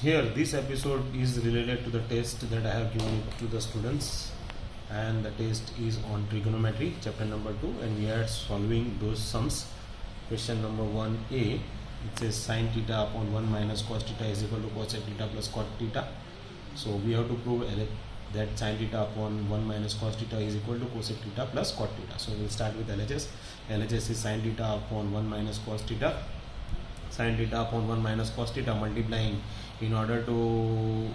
Here, this episode is related to the test that I have given to the students, and the test is on trigonometry, chapter number 2, and we are solving those sums. Question number 1a, it says sin theta upon 1 minus cos theta is equal to cosec theta plus cot theta. So we have to prove that sin theta upon 1 minus cos theta is equal to cosec theta plus cot theta. So we'll start with LHS. LHS is sin theta upon 1 minus cos theta. Sin theta upon 1 minus cos theta, multiplying in order to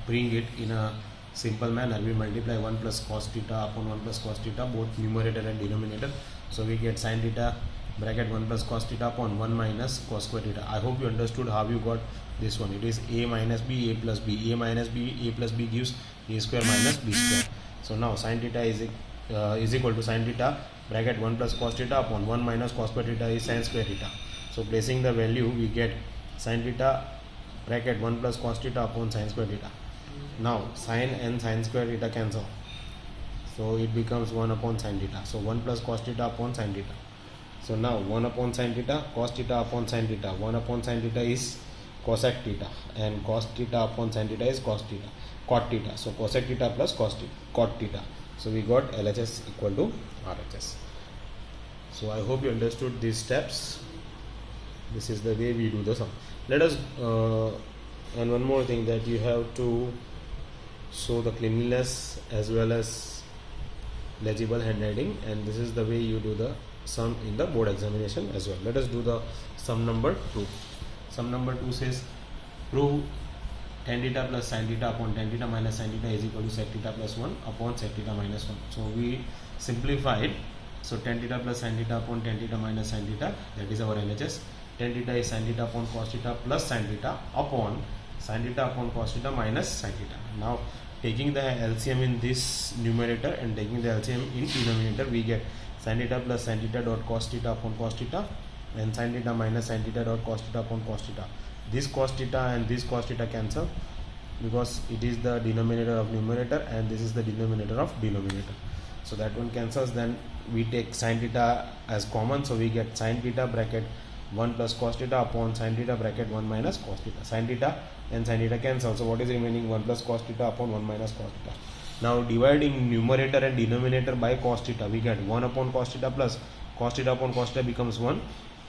bring it in a simple manner, we multiply 1 plus cos theta upon 1 plus cos theta, both numerator and denominator. So we get sin theta bracket 1 plus cos theta upon 1 minus cos square theta. I hope you understood how you got this one. It is a minus b, a plus b. A minus b, a plus b gives a square minus b square. So now sin theta is equal to sin theta bracket 1 plus cos theta upon 1 minus cos square theta is sin square theta. So placing the value, we get sin theta bracket 1 plus cos theta upon sin square theta. Now sin and sin square theta cancel, so it becomes 1 upon sin theta. So 1 plus cos theta upon sin theta. So now 1 upon sin theta, cos theta upon sin theta. 1 upon sin theta is cosec theta, and cos theta upon sin theta is cot theta. So cosec theta plus cot theta. So we got LHS equal to RHS. So I hope you understood these steps. This is the way we do the sum. Let us and one more thing, that you have to show the cleanliness as well as legible handwriting, and this is the way you do the sum in the board examination as well. Let us do the sum number 2. Sum number 2 says prove tan theta plus sin theta upon tan theta minus sin theta is equal to sec theta plus 1 upon sec theta minus 1. So we simplified. So tan theta plus sin theta upon tan theta minus sin theta, that is our LHS. Tan theta is sin theta upon cos theta plus sin theta upon sin theta upon cos theta minus sin theta. Now taking the LCM in this numerator and taking the LCM in denominator, we get sin theta plus sin theta dot cos theta upon cos theta, and sin theta minus sin theta dot cos theta upon cos theta. This cos theta and this cos theta cancel because it is the denominator of numerator and this is the denominator of denominator. So that one cancels. Then we take sin theta as common, so we get sin theta bracket 1 plus cos theta upon sin theta bracket 1 minus cos theta. Sin theta and sin theta cancel, so what is remaining? 1 plus cos theta upon 1 minus cos theta. Now dividing numerator and denominator by cos theta, we get 1 upon cos theta plus cos theta upon cos theta becomes 1,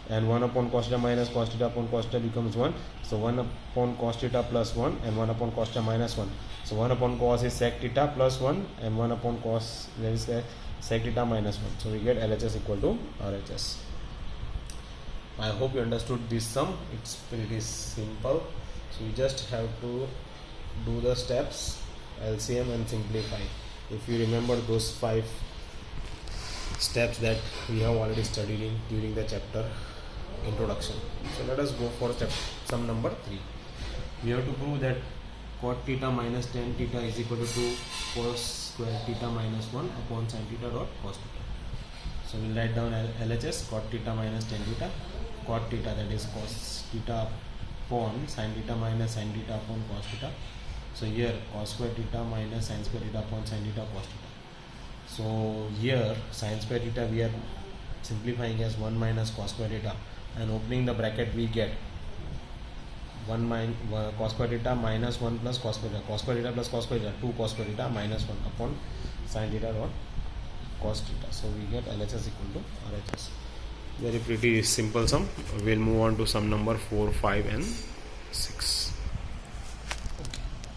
and 1 upon cos theta minus cos theta upon cos theta becomes 1. So 1 upon cos theta plus 1 and 1 upon cos theta minus 1. So 1 upon cos is sec theta plus 1 and 1 upon cos, there is sec theta minus 1. So we get LHS equal to RHS. I hope you understood this sum. It's pretty simple. So you just have to do the steps, LCM and simplify. If you remember those 5 steps that we have already studied in during the chapter introduction. So let us go for sum number 3. We have to prove that cot theta minus tan theta is equal to 2 cos square theta minus 1 upon sin theta dot cos theta. So we'll write down LHS cot theta minus tan theta, cot theta, that is cos theta upon sin theta minus sin theta upon cos theta. So here cos square theta minus sin square theta upon sin theta cos theta. So here sin square theta we are simplifying as 1 minus cos square theta, and opening the bracket we get 1 cos square theta minus 1 plus cos square theta. Cos square theta plus cos square theta, 2 cos square theta minus 1 upon sin theta dot cos theta. So we get LHS equal to RHS. Very pretty simple sum. We'll move on to sum number 4, 5 and 6.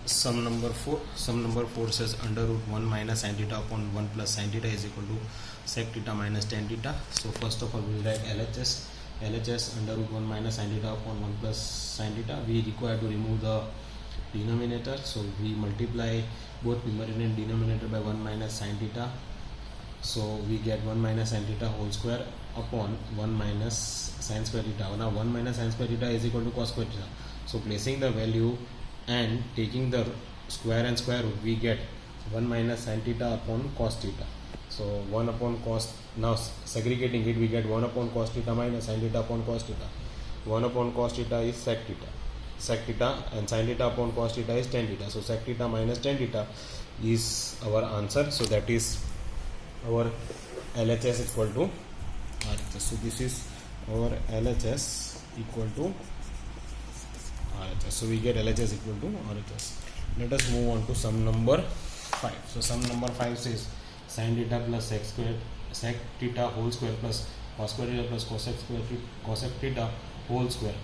Sum number 4 says under root 1 minus sin theta upon 1 plus sin theta is equal to sec theta minus tan theta. So first of all we will write LHS under root 1 minus sin theta upon 1 plus sin theta. We require to remove the denominator, so we multiply both numerator and denominator by 1 minus sin theta. So we get 1 minus sin theta whole square upon 1 minus sin square theta. Now 1 minus sin square theta is equal to cos square theta. So placing the value and taking the square and square root, we get 1 minus sin theta upon cos theta. So 1 upon cos, now segregating it, we get 1 upon cos theta minus sin theta upon cos theta. 1 upon cos theta is sec theta, and sin theta upon cos theta is tan theta. So sec theta minus tan theta is our answer. So that is our LHS equal to RHS. So this is our LHS equal to RHS. So we get LHS equal to RHS. Let us move on to sum number 5. So sum number 5 says sin theta plus sec square sec theta whole square plus cos square theta plus cosec theta whole square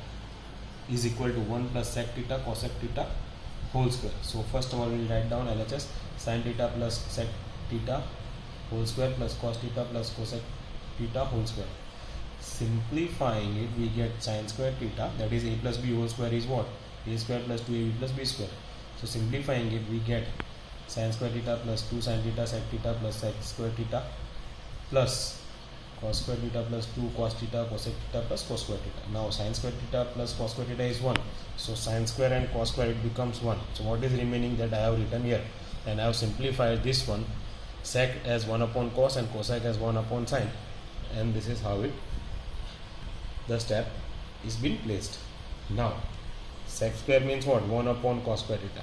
is equal to 1 plus sec theta cosec theta whole square. So first of all we will write down LHS sin theta plus sec theta whole square plus cos theta plus cosec theta whole square. Simplifying it, we get sin square theta, that is a plus b whole square is what? A square plus 2ab plus b square. So simplifying it, we get sin square theta plus 2 sin theta sec theta plus sec square theta plus cos square theta plus 2 cos theta cosec theta plus cos square theta. Now sin square theta plus cos square theta is 1. So sin square and cos square it becomes 1. So what is remaining that I have written here? And I have simplified this one, sec as 1 upon cos and cosec as 1 upon sin. And this is how the step is been placed. Now sec square means what? 1 upon cos square theta,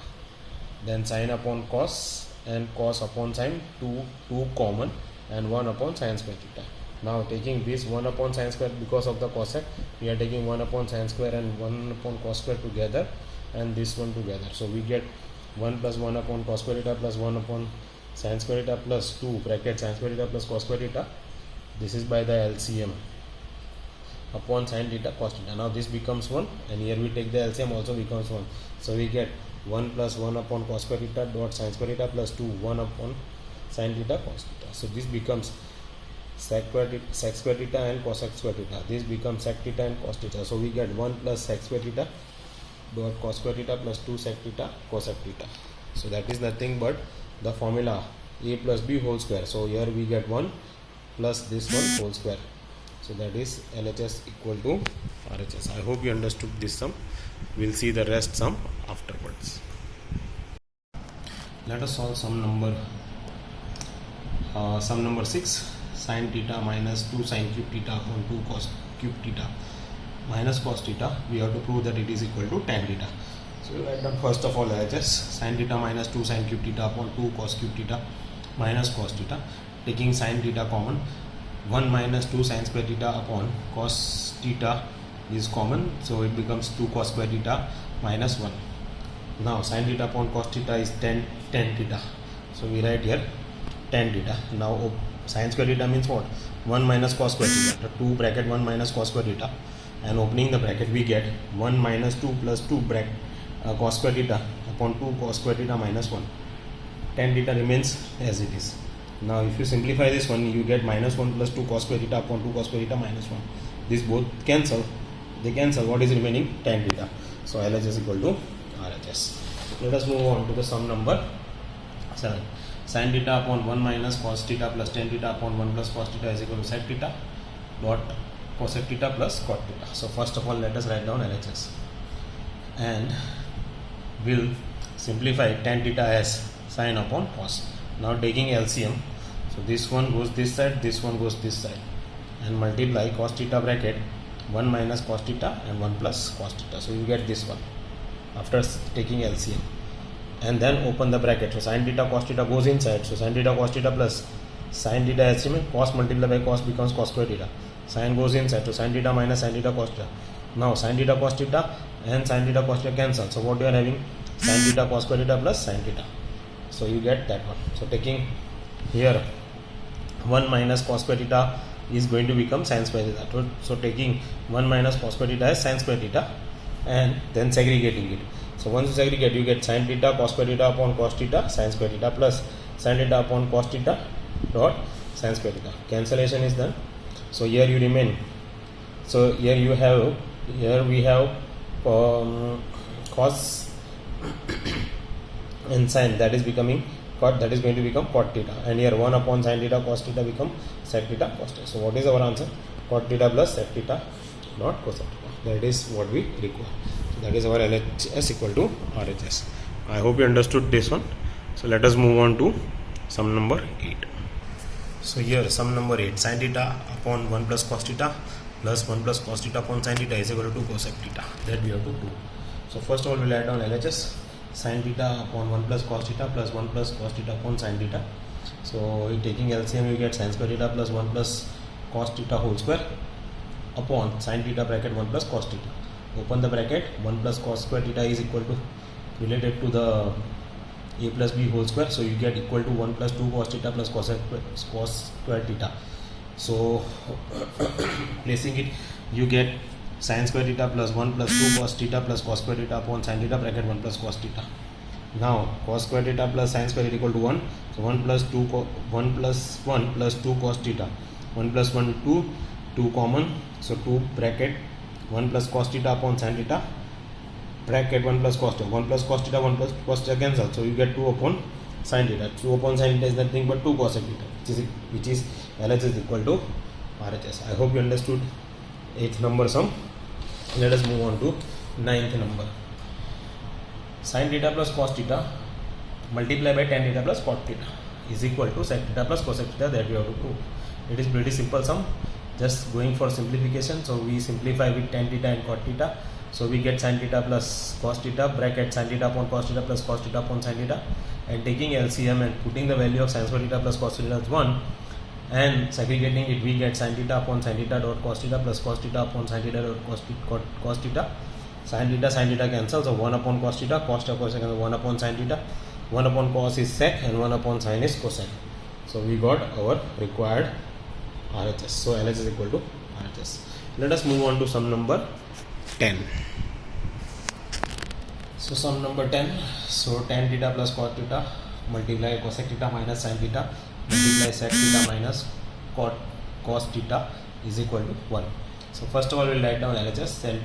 then sin upon cos and cos upon sin, 2 common, and 1 upon sin square theta. Now taking this 1 upon sin square because of the cosec, we are taking 1 upon sin square and 1 upon cos square together and this one together. So we get 1 plus 1 upon cos square theta plus 1 upon sin square theta plus 2 bracket sin square theta plus cos square theta. This is by the LCM upon sin theta cos theta. Now this becomes 1 and here we take the LCM also becomes 1. So we get 1 plus 1 upon cos square theta dot sin square theta plus 2 1 upon sin theta cos theta. So this becomes sec square theta and cosec square theta. This becomes sec theta and cos theta. So we get 1 plus sec square theta dot cos square theta plus 2 sec theta cosec theta. So that is nothing but the formula a plus b whole square. So here we get 1 plus this one whole square. So that is LHS equal to RHS. I hope you understood this sum. We'll see the rest sum afterwards. Let us solve sum number 6. Sin theta minus 2 sin cube theta upon 2 cos cube theta minus cos theta. We have to prove that it is equal to tan theta. So we write down first of all LHS sin theta minus 2 sin cube theta upon 2 cos cube theta minus cos theta. Taking sin theta common, 1 minus 2 sin square theta upon cos theta is common, so it becomes 2 cos square theta minus 1. Now sin theta upon cos theta is tan theta, so we write here tan theta. Now sin square theta means what? 1 minus cos square theta, 2 bracket 1 minus cos square theta, and opening the bracket we get 1 minus 2 plus 2 bracket cos square theta upon 2 cos square theta minus 1. Tan theta remains as it is. Now if you simplify this one, you get minus 1 plus 2 cos square theta upon 2 cos square theta minus 1. These both cancel. They cancel. What is remaining? Tan theta. So LHS equal to RHS. Let us move on to the sum number 7. Sin theta upon 1 minus cos theta plus tan theta upon 1 plus cos theta is equal to sec theta dot cosec theta plus cot theta. So first of all, let us write down LHS. And we'll simplify tan theta as sin upon cos. Now taking LCM, so this one goes this side, this one goes this side, and multiply cos theta bracket 1 minus cos theta and 1 plus cos theta. So you get this one after taking LCM, and then open the bracket. So sin theta cos theta goes inside, so sin theta cos theta plus sin theta LCM, cos multiplied by cos becomes cos square theta. Sin goes inside, so sin theta minus sin theta cos theta. Now sin theta cos theta and sin theta cos theta cancel, so what you are having? Sin theta cos square theta plus sin theta. So you get that one. So taking here 1 minus cos square theta is going to become sin square theta. So taking 1 minus cos square theta as sin square theta and then segregating it. So once you segregate, you get sin theta cos square theta upon cos theta sin square theta plus sin theta upon cos theta dot sin square theta. Cancellation is done. So here you remain. So here you have, here we have cos and sin, that is becoming cot, that is going to become cot theta, and here 1 upon sin theta cos theta become sec theta cos theta. So what is our answer? Cot theta plus sec theta not cosec theta. That is what we require. So that is our LHS equal to RHS. I hope you understood this one. So let us move on to sum number 8. So here sum number 8, sin theta upon 1 plus cos theta plus 1 plus cos theta upon sin theta is equal to cosec theta. That we have to do. So first of all, we will write down LHS. Sin theta upon 1 plus cos theta plus 1 plus cos theta upon sin theta. So taking LCM, you get sin square theta plus 1 plus cos theta whole square upon sin theta bracket 1 plus cos theta. open the bracket, 1 plus cos square theta is equal to related to the a plus b whole square, so you get equal to 1 plus 2 cos theta plus cos square theta. So placing it, you get sin square theta plus 1 plus 2 cos theta plus cos square theta upon sin theta bracket 1 plus cos theta. Now cos square theta plus sin square is equal to 1, so 1 plus 2 1 plus 1 plus 2 cos theta, 1 plus 1 2 common, so 2 bracket 1 plus cos theta upon sin theta bracket 1 plus cos theta, 1 plus cos theta 1 plus cos theta cancel, so you get 2 upon sin theta. 2 upon sin theta is nothing but 2 cos theta, which is LHS is equal to RHS. I hope you understood 8th number sum. Let us move on to 9th number. Sin theta plus cos theta multiplied by tan theta plus cot theta is equal to sec theta plus cosec theta, that we have to prove. It is pretty simple sum, just going for simplification. So we simplify with tan theta and cot theta, so we get sin theta plus cos theta bracket sin theta upon cos theta plus cos theta upon sin theta, and taking LCM and putting the value of sin square theta plus cos theta as 1 and segregating it, we get sin theta upon sin theta dot cos theta plus cos theta upon sin theta dot cos theta. Sin theta cancels, so 1 upon cos theta, cos theta cosec, 1 upon sin theta, 1 upon cos is sec and 1 upon sin is cosec. So we got our required RHS. So LHS is equal to RHS. Let us move on to sum number 10. So sum number 10. So tan theta plus cot theta multiply cosec theta minus sin theta multiply sec theta minus cos theta is equal to 1. So first of all, we'll write down LHS, and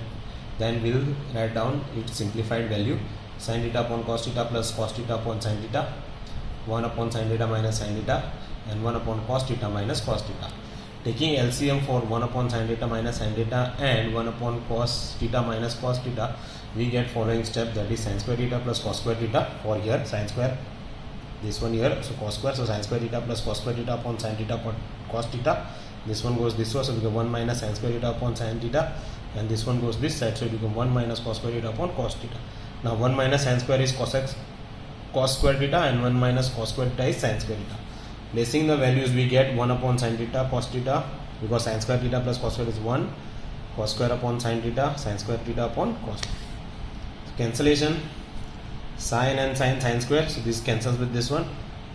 then we'll write down its simplified value. Sin theta upon cos theta plus cos theta upon sin theta, 1 upon sin theta minus sin theta, and 1 upon cos theta minus cos theta. Taking LCM for 1 upon sin theta minus sin theta and 1 upon cos theta minus cos theta, we get following step, that is sin square theta plus cos square theta. For here sin square, this one here, so cos square, so sin square theta plus cos square theta upon sin theta upon cos theta. This one goes this way, so we get 1 minus sin square theta upon sin theta, and this one goes this side, so it becomes 1 minus cos square theta upon cos theta. Now 1 minus sin square is cos square theta, and 1 minus cos square theta is sin square theta. Placing the values, we get 1 upon sin theta cos theta, because sin square theta plus cos square is 1, cos square upon sin theta, sin square theta upon cos. Cancellation, sin and sin square, so this cancels with this one,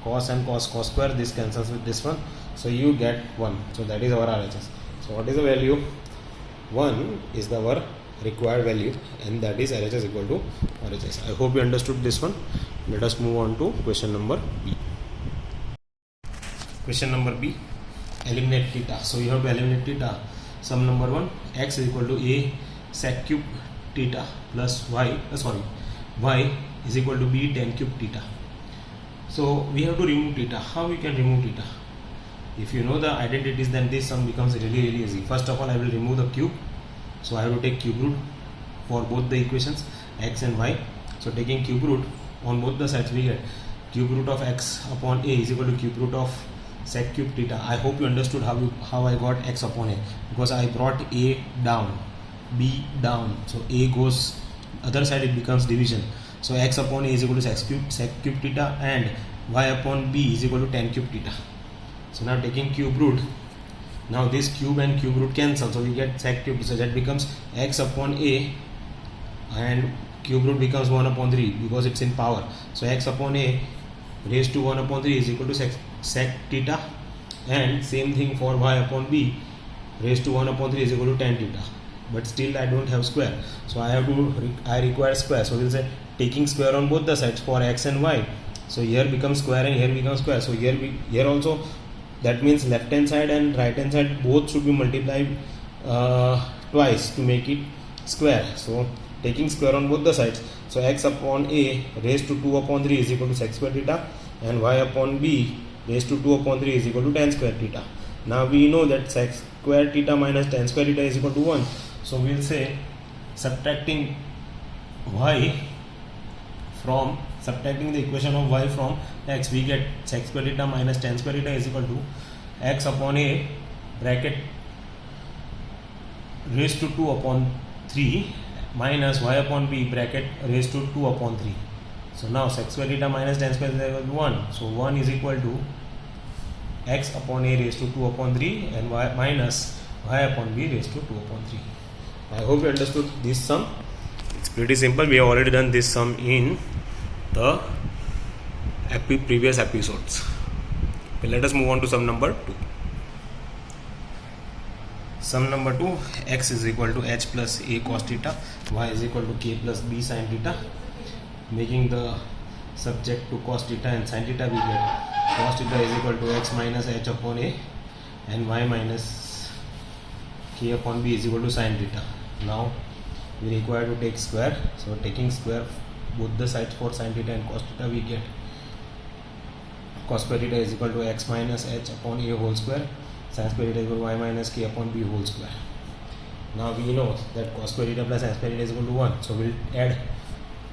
cos and cos square, this cancels with this one, so you get 1. So that is our RHS. So what is the value? 1 is our required value, and that is LHS equal to RHS. I hope you understood this one. Let us move on to question number B. Question number B, eliminate theta. So you have to eliminate theta. Sum number 1, x is equal to a sec cube theta plus y is equal to b tan cube theta. So we have to remove theta. How we can remove theta? If you know the identities, then this sum becomes really easy. First of all, I will remove the cube. So I have to take cube root for both the equations x and y. So taking cube root on both the sides, we get cube root of x upon a is equal to cube root of sec cube theta. I hope you understood how I got x upon a, because I brought a down, b down, so a goes other side, it becomes division. So x upon a is equal to sec cube theta, and y upon b is equal to tan cube theta. So now taking cube root, now this cube and cube root cancel, so we get sec cube, so that becomes x upon a, and cube root becomes 1 upon 3 because it's in power. So x upon a raised to 1 upon 3 is equal to sec theta, and same thing for y upon b raised to 1 upon 3 is equal to tan theta. But still I don't have square, so I require square. So we'll say taking square on both the sides for x and y. So here becomes square and here becomes square. So here also, that means left hand side and right hand side both should be multiplied twice to make it square. So taking square on both the sides, so x upon a raised to 2 upon 3 is equal to sec square theta, and y upon b raised to 2 upon 3 is equal to tan square theta. Now we know that sec square theta minus tan square theta is equal to 1. So we'll say subtracting the equation of y from x, we get sec square theta minus tan square theta is equal to x upon a bracket raised to 2 upon 3 minus y upon b bracket raised to 2 upon 3. So now sec square theta minus tan square theta is equal to 1. So 1 is equal to x upon a raised to 2 upon 3 and y minus y upon b raised to 2 upon 3. I hope you understood this sum. It's pretty simple. We have already done this sum in the previous episodes. Okay, let us move on to sum number 2. Sum number 2, x is equal to h plus a cos theta, y is equal to k plus b sin theta. Making the subject to cos theta and sin theta, we get cos theta is equal to x minus h upon a and y minus k upon b is equal to sin theta. Now we require to take square, so taking square both the sides for sin theta and cos theta, we get cos square theta is equal to x minus h upon a whole square, sin square theta is equal to y minus k upon b whole square. Now we know that cos square theta plus sin square theta is equal to 1, so we'll add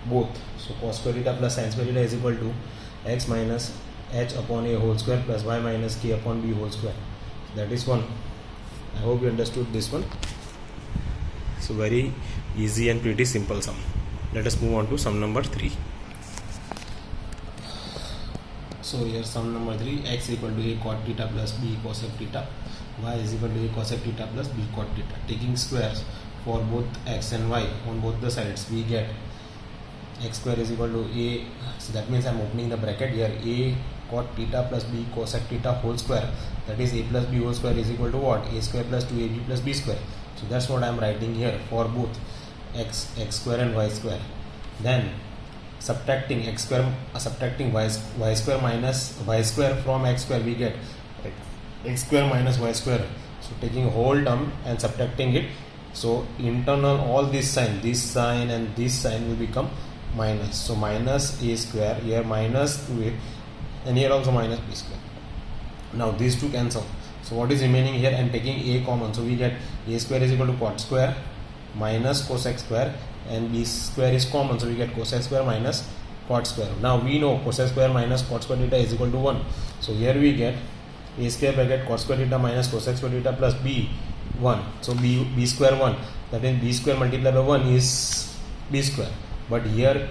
both. So cos square theta plus sin square theta is equal to x minus h upon a whole square plus y minus k upon b whole square. That is 1. I hope you understood this one. So very easy and pretty simple sum. Let us move on to sum number 3. So here sum number 3, x equal to a cot theta plus b cosec theta, y is equal to a cosec theta plus b cot theta. Taking squares for both x and y on both the sides, we get x square is equal to a, so that means I am opening the bracket here, a cot theta plus b cosec theta whole square, that is a plus b whole square is equal to what? A square plus 2ab plus b square. So that's what I am writing here for both x square and y square. Then subtracting x square, subtracting y square minus y square from x square, we get x square minus y square. So taking whole term and subtracting it, so internal all this sign and this sign will become minus. So minus a square, here minus 2a, and here also minus b square. Now these two cancel. So what is remaining here, and taking a common, so we get a square is equal to cot square minus cosec square, and b square is common, so we get cosec square minus cot square. Now we know cosec square minus cot square theta is equal to 1. So here we get a square bracket cot square theta minus cosec square theta plus b 1. So b square 1, that is b square multiplied by 1 is b square. But here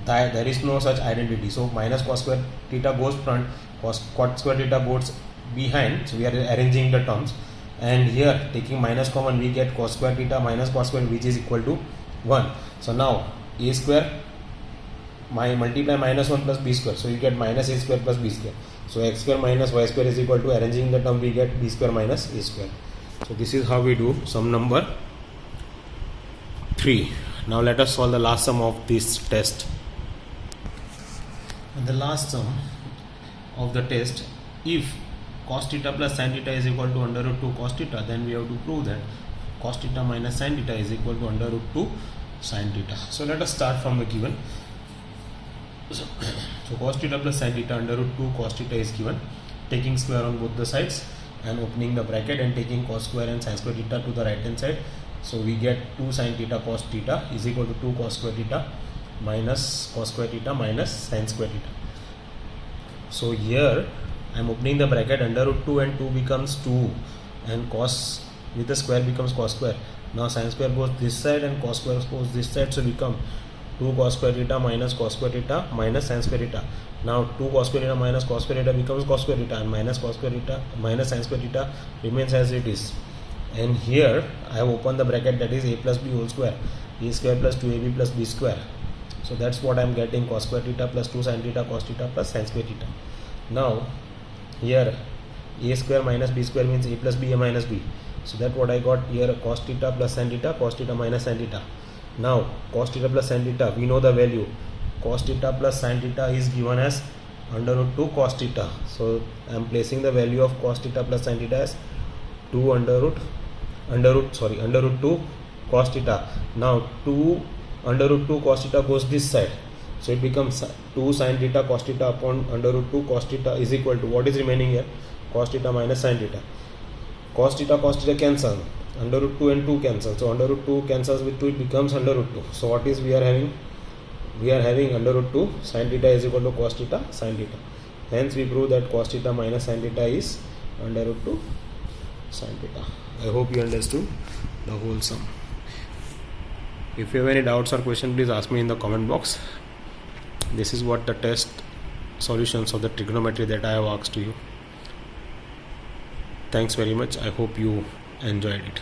there is no such identity. So minus cos square theta goes front, cot square theta goes behind. So we are arranging the terms. And here taking minus common, we get cos square theta minus cos square, which is equal to 1. So now a square multiply minus 1 plus b square, so you get minus a square plus b square. So x square minus y square is equal to, arranging the term, we get b square minus a square. So this is how we do sum number 3. Now let us solve the last sum of this test. And the last sum of the test, if cos theta plus sin theta is equal to under root 2 cos theta, then we have to prove that cos theta minus sin theta is equal to under root 2 sin theta. So let us start from the given. So cos theta plus sin theta under root 2 cos theta is given. Taking square on both the sides and opening the bracket and taking cos square and sin square theta to the right hand side. So we get 2 sin theta cos theta is equal to 2 cos square theta minus cos square theta minus sin square theta. So here I am opening the bracket, under root 2 and 2 becomes 2, and cos with the square becomes cos square. Now sin square goes this side and cos square goes this side, so become 2 cos square theta minus cos square theta minus sin square theta. Now 2 cos square theta minus cos square theta becomes cos square theta, and minus cos square theta minus sin square theta remains as it is. And here I have opened the bracket, that is a plus b whole square, a square plus 2ab plus b square. So that's what I am getting, cos square theta plus 2 sin theta cos theta plus sin square theta. Now here a square minus b square means a plus b a minus b. So that what I got here, cos theta plus sin theta cos theta minus sin theta. Now cos theta plus sin theta, we know the value. Cos theta plus sin theta is given as under root 2 cos theta. So I am placing the value of cos theta plus sin theta as 2 under root 2 cos theta. Now 2 under root 2 cos theta goes this side, so it becomes 2 sin theta cos theta upon under root 2 cos theta is equal to, what is remaining here, cos theta minus sin theta. Cos theta cancel, under root 2 and 2 cancel, so under root 2 cancels with 2, it becomes under root 2. So what is we are having? We are having under root 2 sin theta is equal to cos theta sin theta. Hence we prove that cos theta minus sin theta is under root 2 sin theta. I hope you understood the whole sum. If you have any doubts or question, please ask me in the comment box. This is what the test solutions of the trigonometry that I have asked to you. Thanks very much. I hope you enjoyed it.